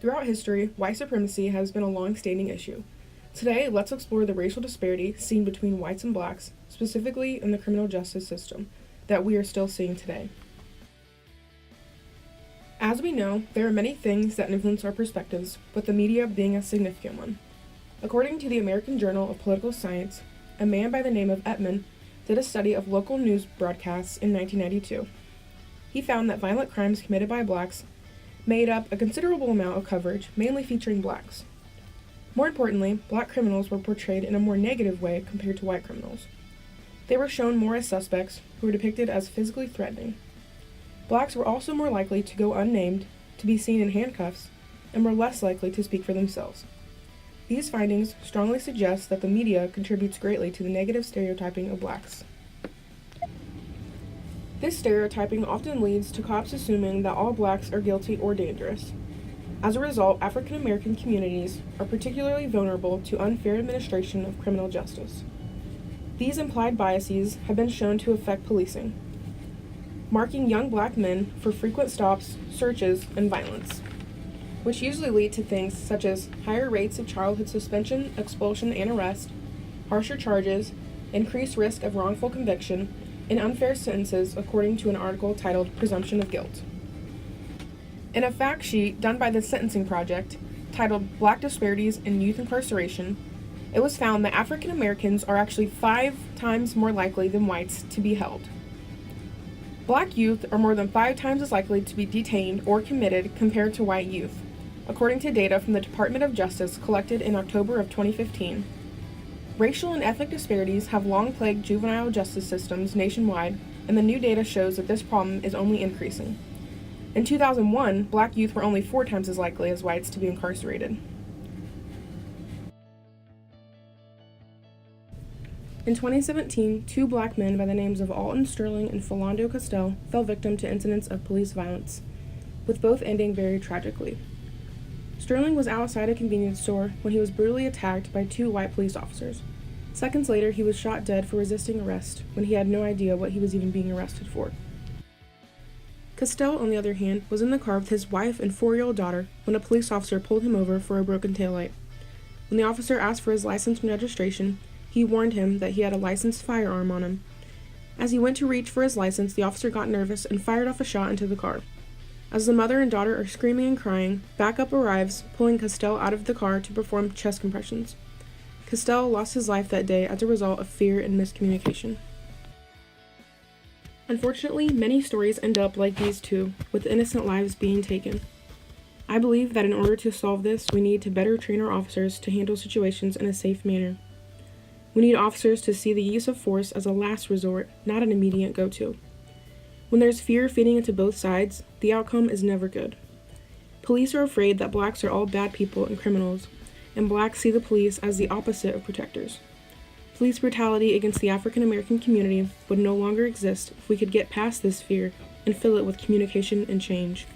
Throughout history, white supremacy has been a long-standing issue. Today, let's explore the racial disparity seen between whites and blacks, specifically in the criminal justice system, that we are still seeing today. As we know, there are many things that influence our perspectives, with the media being a significant one. According to the American Journal of Political Science, a man by the name of Ettman did a study of local news broadcasts in 1992. He found that violent crimes committed by blacks made up a considerable amount of coverage, mainly featuring blacks. More importantly, black criminals were portrayed in a more negative way compared to white criminals. They were shown more as suspects, who were depicted as physically threatening. Blacks were also more likely to go unnamed, to be seen in handcuffs, and were less likely to speak for themselves. These findings strongly suggest that the media contributes greatly to the negative stereotyping of blacks. This stereotyping often leads to cops assuming that all blacks are guilty or dangerous. As a result, African American communities are particularly vulnerable to unfair administration of criminal justice. These implied biases have been shown to affect policing, marking young black men for frequent stops, searches, and violence, which usually lead to things such as higher rates of childhood suspension, expulsion, and arrest, harsher charges, increased risk of wrongful conviction, and unfair sentences, according to an article titled Presumption of Guilt. In a fact sheet done by the Sentencing Project, titled Black Disparities in Youth Incarceration, it was found that African Americans are actually 5 times more likely than whites to be held. Black youth are more than 5 times as likely to be detained or committed compared to white youth, according to data from the Department of Justice collected in October of 2015. Racial and ethnic disparities have long plagued juvenile justice systems nationwide, and the new data shows that this problem is only increasing. In 2001, black youth were only 4 times as likely as whites to be incarcerated. In 2017, 2 black men by the names of Alton Sterling and Philando Castile fell victim to incidents of police violence, with both ending very tragically. Sterling was outside a convenience store when he was brutally attacked by 2 white police officers. Seconds later, he was shot dead for resisting arrest when he had no idea what he was even being arrested for. Castile, on the other hand, was in the car with his wife and 4-year-old daughter when a police officer pulled him over for a broken taillight. When the officer asked for his license and registration, he warned him that he had a licensed firearm on him. As he went to reach for his license, the officer got nervous and fired off a shot into the car. As the mother and daughter are screaming and crying, backup arrives, pulling Castile out of the car to perform chest compressions. Castile lost his life that day as a result of fear and miscommunication. Unfortunately, many stories end up like these 2, with innocent lives being taken. I believe that in order to solve this, we need to better train our officers to handle situations in a safe manner. We need officers to see the use of force as a last resort, not an immediate go-to. When there's fear feeding into both sides, the outcome is never good. Police are afraid that blacks are all bad people and criminals, and blacks see the police as the opposite of protectors. Police brutality against the African American community would no longer exist if we could get past this fear and fill it with communication and change.